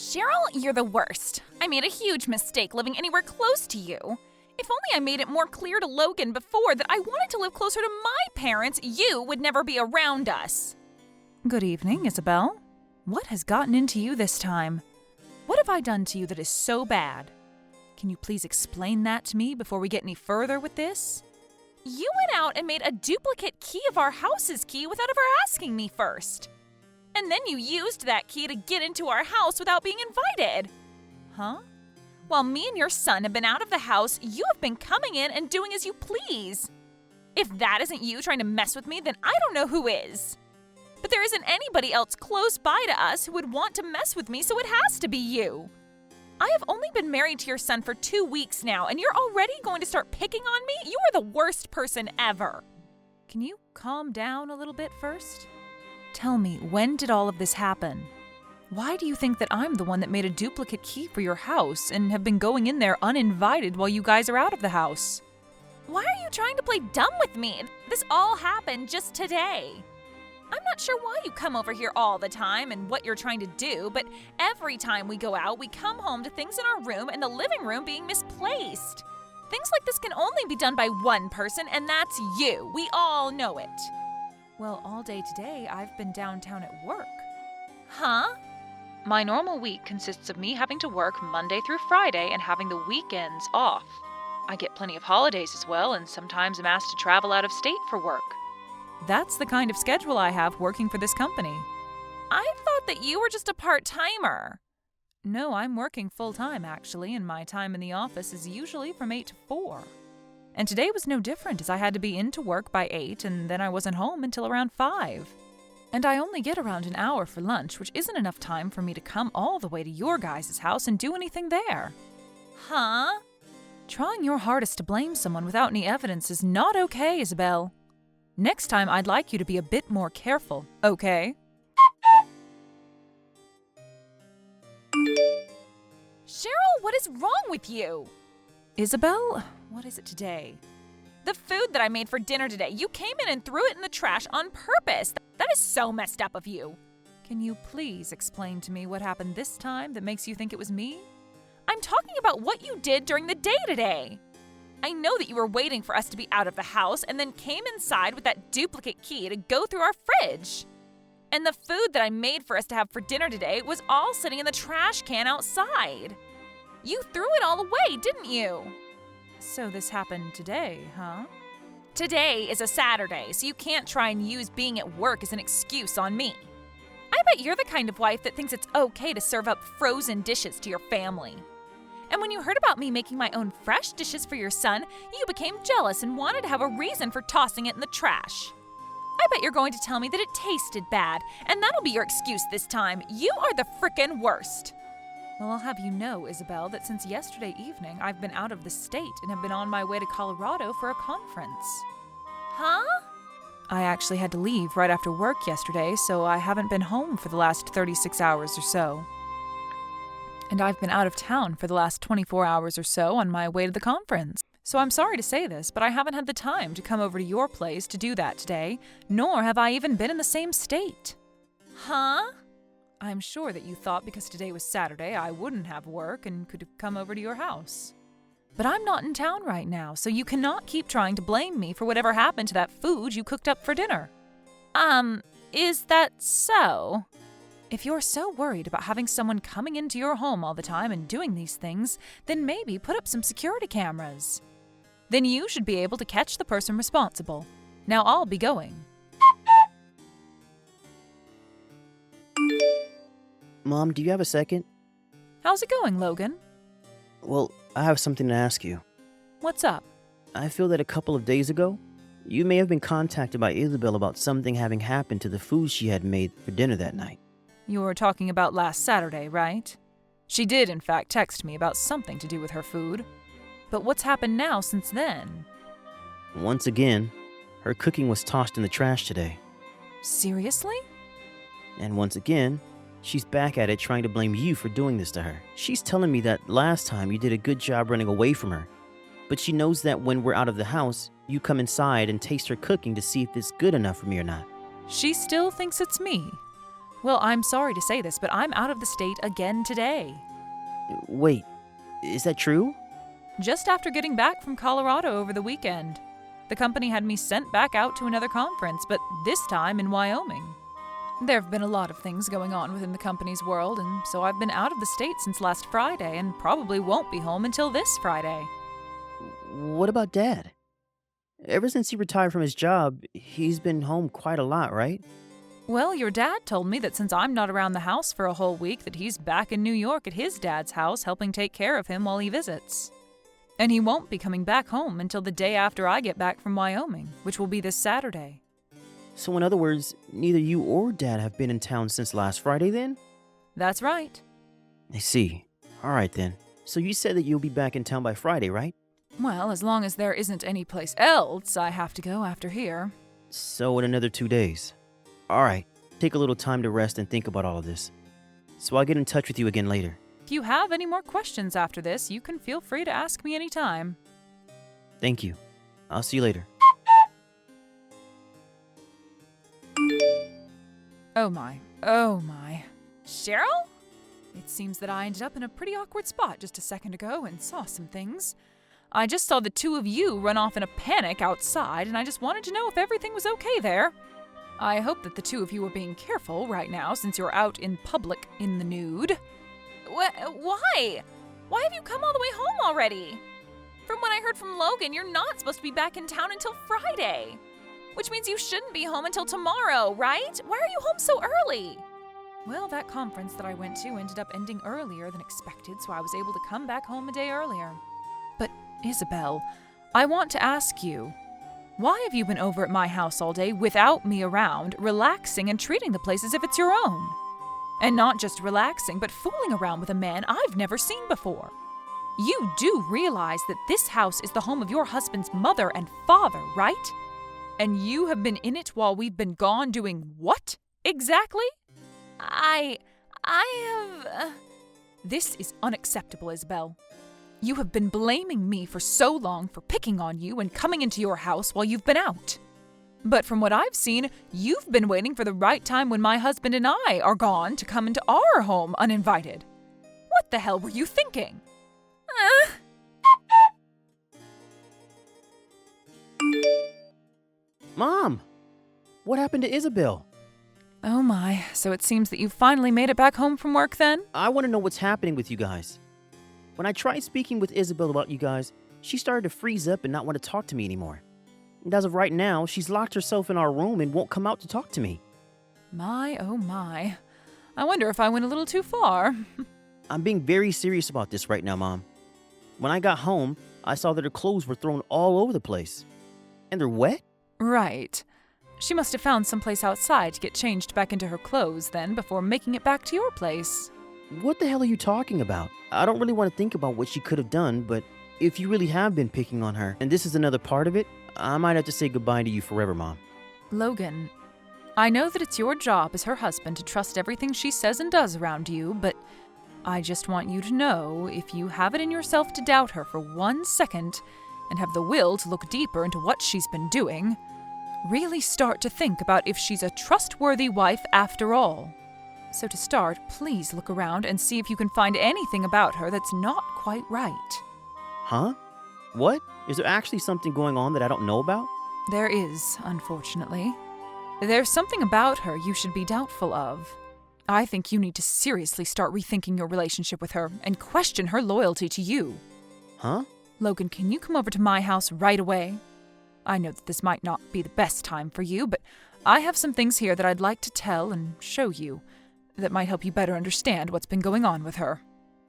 Cheryl, you're the worst. I made a huge mistake living anywhere close to you. If only I made it more clear to Logan before that I wanted to live closer to my parents, you would never be around us. Good evening, Isabel. What has gotten into you this time? What have I done to you that is so bad? Can you please explain that to me before we get any further with this? You went out and made a duplicate key of our house's key without ever asking me first. And then you used that key to get into our house without being invited. Huh? While me and your son have been out of the house, you have been coming in and doing as you please. If that isn't you trying to mess with me, then I don't know who is. But there isn't anybody else close by to us who would want to mess with me, so it has to be you. I have only been married to your son for 2 weeks now, and you're already going to start picking on me? You are the worst person ever. Can you calm down a little bit first? Tell me, when did all of this happen? Why do you think that I'm the one that made a duplicate key for your house and have been going in there uninvited while you guys are out of the house? Why are you trying to play dumb with me? This all happened just today. I'm not sure why you come over here all the time and what you're trying to do, but every time we go out, we come home to things in our room and the living room being misplaced. Things like this can only be done by one person, and that's you. We all know it. Well, all day today, I've been downtown at work. Huh? My normal week consists of me having to work Monday through Friday and having the weekends off. I get plenty of holidays as well, and sometimes I'm asked to travel out of state for work. That's the kind of schedule I have working for this company. I thought that you were just a part-timer. No, I'm working full-time, actually, and my time in the office is usually from 8 to 4. And today was no different, as I had to be into work by 8, and then I wasn't home until around 5. And I only get around an hour for lunch, which isn't enough time for me to come all the way to your guys' house and do anything there. Huh? Trying your hardest to blame someone without any evidence is not okay, Isabel. Next time, I'd like you to be a bit more careful, okay? Cheryl, what is wrong with you? Isabel, what is it today? The food that I made for dinner today. You came in and threw it in the trash on purpose. That is so messed up of you. Can you please explain to me what happened this time that makes you think it was me? I'm talking about what you did during the day today. I know that you were waiting for us to be out of the house and then came inside with that duplicate key to go through our fridge. And the food that I made for us to have for dinner today was all sitting in the trash can outside. You threw it all away, didn't you? So this happened today, huh? Today is a Saturday, so you can't try and use being at work as an excuse on me. I bet you're the kind of wife that thinks it's okay to serve up frozen dishes to your family. And when you heard about me making my own fresh dishes for your son, you became jealous and wanted to have a reason for tossing it in the trash. I bet you're going to tell me that it tasted bad, and that'll be your excuse this time. You are the frickin' worst. Well, I'll have you know, Isabel, that since yesterday evening, I've been out of the state and have been on my way to Colorado for a conference. Huh? I actually had to leave right after work yesterday, so I haven't been home for the last 36 hours or so. And I've been out of town for the last 24 hours or so on my way to the conference. So I'm sorry to say this, but I haven't had the time to come over to your place to do that today, nor have I even been in the same state. Huh? I'm sure that you thought because today was Saturday I wouldn't have work and could have come over to your house. But I'm not in town right now, so you cannot keep trying to blame me for whatever happened to that food you cooked up for dinner. Is that so? If you're so worried about having someone coming into your home all the time and doing these things, then maybe put up some security cameras. Then you should be able to catch the person responsible. Now I'll be going. Mom, do you have a second? How's it going, Logan? Well, I have something to ask you. What's up? I feel that a couple of days ago, you may have been contacted by Isabel about something having happened to the food she had made for dinner that night. You're talking about last Saturday, right? She did, in fact, text me about something to do with her food. But what's happened now since then? Once again, her cooking was tossed in the trash today. Seriously? And once again, she's back at it trying to blame you for doing this to her. She's telling me that last time you did a good job running away from her. But she knows that when we're out of the house, you come inside and taste her cooking to see if it's good enough for me or not. She still thinks it's me. Well, I'm sorry to say this, but I'm out of the state again today. Wait, is that true? Just after getting back from Colorado over the weekend. The company had me sent back out to another conference, but this time in Wyoming. There have been a lot of things going on within the company's world, and so I've been out of the state since last Friday and probably won't be home until this Friday. What about Dad? Ever since he retired from his job, he's been home quite a lot, right? Well, your dad told me that since I'm not around the house for a whole week, that he's back in New York at his dad's house helping take care of him while he visits. And he won't be coming back home until the day after I get back from Wyoming, which will be this Saturday. So in other words, neither you or Dad have been in town since last Friday then? That's right. I see. Alright then. So you said that you'll be back in town by Friday, right? Well, as long as there isn't any place else I have to go after here. So in another 2 days. Alright, take a little time to rest and think about all of this. So I'll get in touch with you again later. If you have any more questions after this, you can feel free to ask me anytime. Thank you. I'll see you later. Oh my. Oh my. Cheryl? It seems that I ended up in a pretty awkward spot just a second ago and saw some things. I just saw the two of you run off in a panic outside, and I just wanted to know if everything was okay there. I hope that the two of you are being careful right now since you're out in public in the nude. Why? Why have you come all the way home already? From what I heard from Logan, you're not supposed to be back in town until Friday. Which means you shouldn't be home until tomorrow, right? Why are you home so early? Well, that conference that I went to ended up ending earlier than expected, so I was able to come back home a day earlier. But, Isabel, I want to ask you, why have you been over at my house all day without me around, relaxing and treating the place as if it's your own? And not just relaxing, but fooling around with a man I've never seen before. You do realize that this house is the home of your husband's mother and father, right? And you have been in it while we've been gone doing what, exactly? I have... This is unacceptable, Isabel. You have been blaming me for so long for picking on you and coming into your house while you've been out. But from what I've seen, you've been waiting for the right time when my husband and I are gone to come into our home uninvited. What the hell were you thinking? Mom! What happened to Isabel? Oh my, so it seems that you finally made it back home from work then? I want to know what's happening with you guys. When I tried speaking with Isabel about you guys, she started to freeze up and not want to talk to me anymore. And as of right now, she's locked herself in our room and won't come out to talk to me. My, oh my. I wonder if I went a little too far. I'm being very serious about this right now, Mom. When I got home, I saw that her clothes were thrown all over the place. And they're wet? Right. She must have found someplace outside to get changed back into her clothes then before making it back to your place. What the hell are you talking about? I don't really want to think about what she could have done, but if you really have been picking on her, and this is another part of it, I might have to say goodbye to you forever, Mom. Logan, I know that it's your job as her husband to trust everything she says and does around you, but I just want you to know if you have it in yourself to doubt her for 1 second and have the will to look deeper into what she's been doing, really start to think about if she's a trustworthy wife after all. So to start, please look around and see if you can find anything about her that's not quite right. Huh? What? Is there actually something going on that I don't know about? There is, unfortunately. There's something about her you should be doubtful of. I think you need to seriously start rethinking your relationship with her and question her loyalty to you. Huh? Logan, can you come over to my house right away? I know that this might not be the best time for you, but I have some things here that I'd like to tell and show you that might help you better understand what's been going on with her.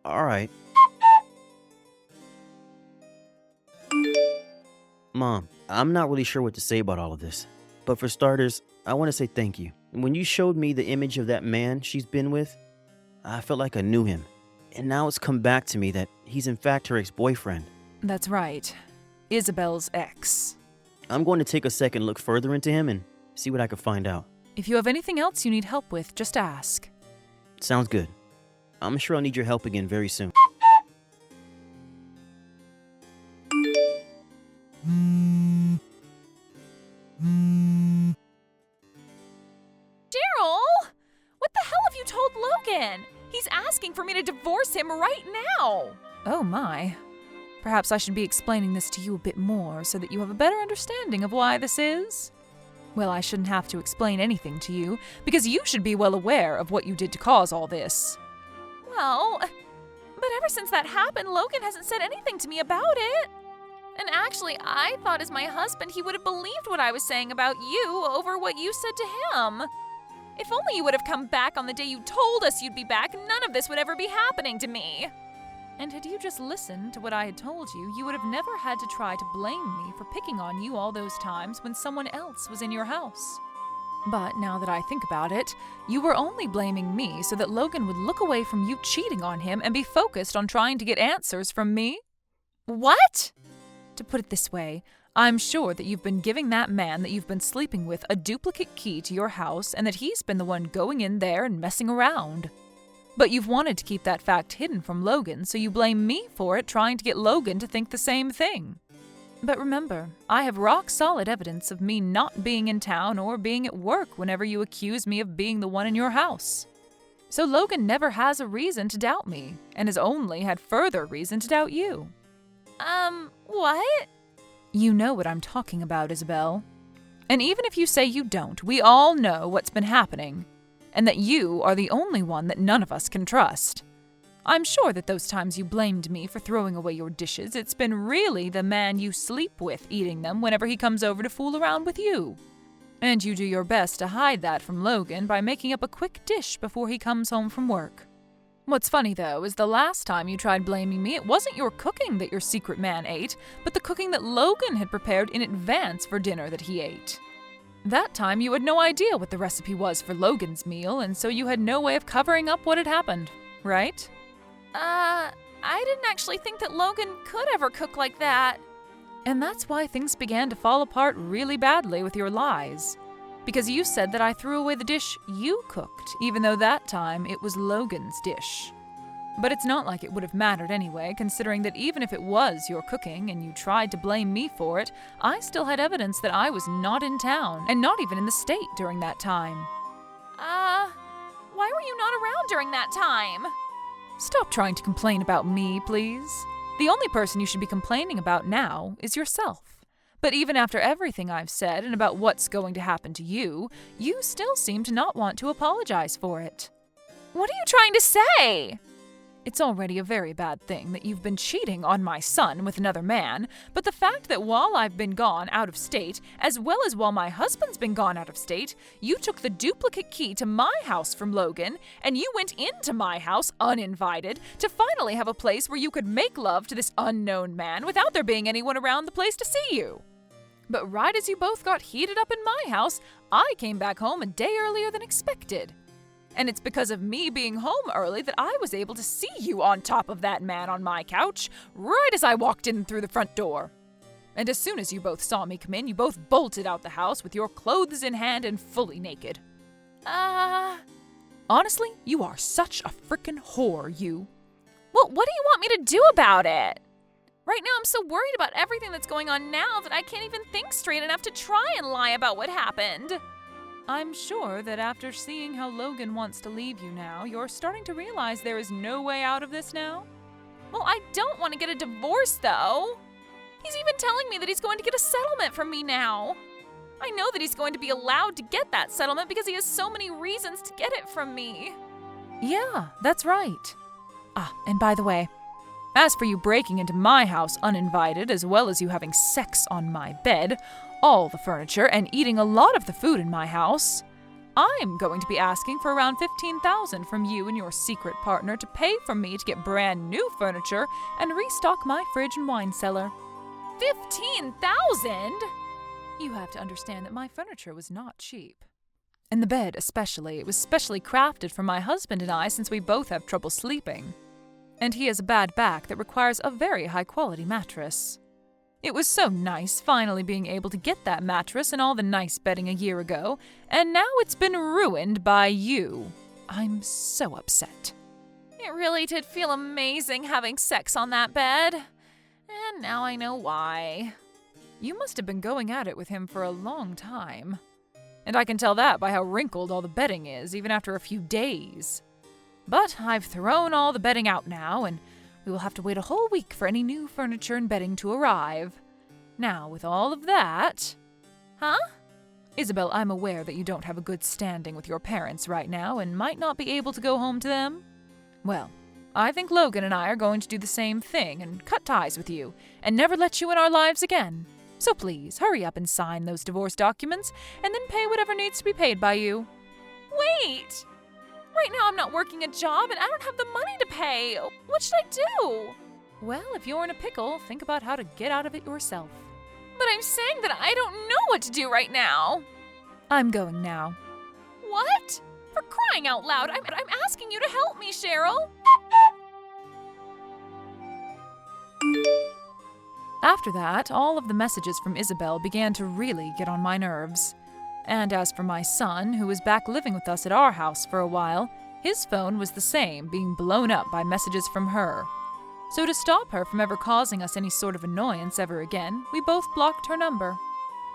All right. Mom, I'm not really sure what to say about all of this. But for starters, I want to say thank you. When you showed me the image of that man she's been with, I felt like I knew him. And now it's come back to me that he's in fact her ex-boyfriend. That's right. Isabel's ex. I'm going to take a second look further into him and see what I can find out. If you have anything else you need help with, just ask. Sounds good. I'm sure I'll need your help again very soon. Daryl! What the Logan! He's asking for me to divorce him right now! Oh my. Perhaps I should be explaining this to you a bit more so that you have a better understanding of why this is. Well, I shouldn't have to explain anything to you, because you should be well aware of what you did to cause all this. Well, but ever since that happened, Logan hasn't said anything to me about it. And actually, I thought as my husband he would have believed what I was saying about you over what you said to him. If only you would have come back on the day you told us you'd be back, none of this would ever be happening to me. And had you just listened to what I had told you, you would have never had to try to blame me for picking on you all those times when someone else was in your house. But now that I think about it, you were only blaming me so that Logan would look away from you cheating on him and be focused on trying to get answers from me. What? To put it this way, I'm sure that you've been giving that man that you've been sleeping with a duplicate key to your house and that he's been the one going in there and messing around. But you've wanted to keep that fact hidden from Logan, so you blame me for it, trying to get Logan to think the same thing. But remember, I have rock-solid evidence of me not being in town or being at work whenever you accuse me of being the one in your house. So Logan never has a reason to doubt me, and has only had further reason to doubt you. What? You know what I'm talking about, Isabel. And even if you say you don't, we all know what's been happening, and that you are the only one that none of us can trust. I'm sure that those times you blamed me for throwing away your dishes, it's been really the man you sleep with eating them whenever he comes over to fool around with you. And you do your best to hide that from Logan by making up a quick dish before he comes home from work. What's funny, though, is the last time you tried blaming me, it wasn't your cooking that your secret man ate, but the cooking that Logan had prepared in advance for dinner that he ate. That time you had no idea what the recipe was for Logan's meal, and so you had no way of covering up what had happened, right? I didn't actually think that Logan could ever cook like that. And that's why things began to fall apart really badly with your lies. Because you said that I threw away the dish you cooked, even though that time it was Logan's dish. But it's not like it would have mattered anyway, considering that even if it was your cooking and you tried to blame me for it, I still had evidence that I was not in town, and not even in the state during that time. Why were you not around during that time? Stop trying to complain about me, please. The only person you should be complaining about now is yourself. But even after everything I've said and about what's going to happen to you, you still seem to not want to apologize for it. What are you trying to say? It's already a very bad thing that you've been cheating on my son with another man, but the fact that while I've been gone out of state, as well as while my husband's been gone out of state, you took the duplicate key to my house from Logan, and you went into my house uninvited to finally have a place where you could make love to this unknown man without there being anyone around the place to see you. But right as you both got heated up in my house, I came back home a day earlier than expected. And it's because of me being home early that I was able to see you on top of that man on my couch, right as I walked in through the front door. And as soon as you both saw me come in, you both bolted out the house with your clothes in hand and fully naked. Honestly, you are such a frickin' whore, you. Well, what do you want me to do about it? Right now, I'm so worried about everything that's going on now that I can't even think straight enough to try and lie about what happened. I'm sure that after seeing how Logan wants to leave you now, you're starting to realize there is no way out of this now? Well, I don't want to get a divorce, though. He's even telling me that he's going to get a settlement from me now. I know that he's going to be allowed to get that settlement because he has so many reasons to get it from me. Yeah, that's right. And by the way, as for you breaking into my house uninvited, as well as you having sex on my bed, all the furniture, and eating a lot of the food in my house, I'm going to be asking for around $15,000 from you and your secret partner to pay for me to get brand new furniture and restock my fridge and wine cellar. $15,000? You have to understand that my furniture was not cheap. And the bed especially, it was specially crafted for my husband and I since we both have trouble sleeping. And he has a bad back that requires a very high-quality mattress. It was so nice finally being able to get that mattress and all the nice bedding a year ago, and now it's been ruined by you. I'm so upset. It really did feel amazing having sex on that bed. And now I know why. You must have been going at it with him for a long time. And I can tell that by how wrinkled all the bedding is, even after a few days. But I've thrown all the bedding out now, and we will have to wait a whole week for any new furniture and bedding to arrive. Now, with all of that... Huh? Isabel, I'm aware that you don't have a good standing with your parents right now and might not be able to go home to them. Well, I think Logan and I are going to do the same thing and cut ties with you and never let you in our lives again. So please, hurry up and sign those divorce documents and then pay whatever needs to be paid by you. Wait! Right now I'm not working a job and I don't have the money to pay. What should I do? Well, if you're in a pickle, think about how to get out of it yourself. But I'm saying that I don't know what to do right now. I'm going now. What? For crying out loud, I'm asking you to help me, Cheryl. After that, all of the messages from Isabel began to really get on my nerves. And as for my son, who was back living with us at our house for a while, his phone was the same, being blown up by messages from her. So to stop her from ever causing us any sort of annoyance ever again, we both blocked her number.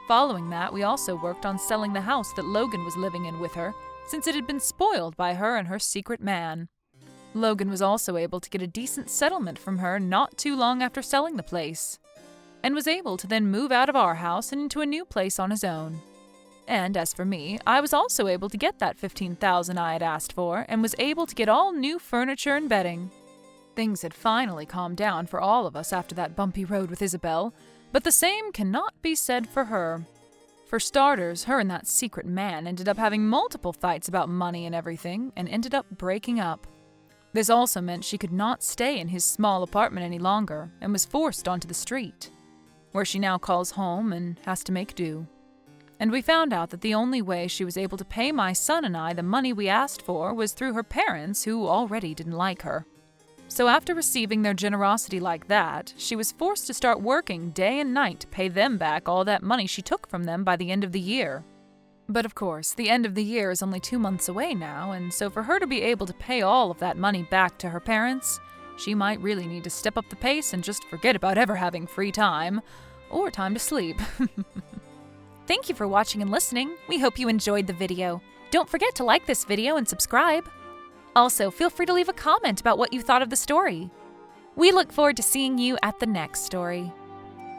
Following that, we also worked on selling the house that Logan was living in with her, since it had been spoiled by her and her secret man. Logan was also able to get a decent settlement from her not too long after selling the place, and was able to then move out of our house and into a new place on his own. And as for me, I was also able to get that $15,000 I had asked for, and was able to get all new furniture and bedding. Things had finally calmed down for all of us after that bumpy road with Isabel, but the same cannot be said for her. For starters, her and that secret man ended up having multiple fights about money and everything, and ended up breaking up. This also meant she could not stay in his small apartment any longer, and was forced onto the street, where she now calls home and has to make do. And we found out that the only way she was able to pay my son and I the money we asked for was through her parents, who already didn't like her. So after receiving their generosity like that, she was forced to start working day and night to pay them back all that money she took from them by the end of the year. But of course, the end of the year is only 2 months away now, and so for her to be able to pay all of that money back to her parents, she might really need to step up the pace and just forget about ever having free time, or time to sleep. Thank you for watching and listening. We hope you enjoyed the video. Don't forget to like this video and subscribe. Also, feel free to leave a comment about what you thought of the story. We look forward to seeing you at the next story.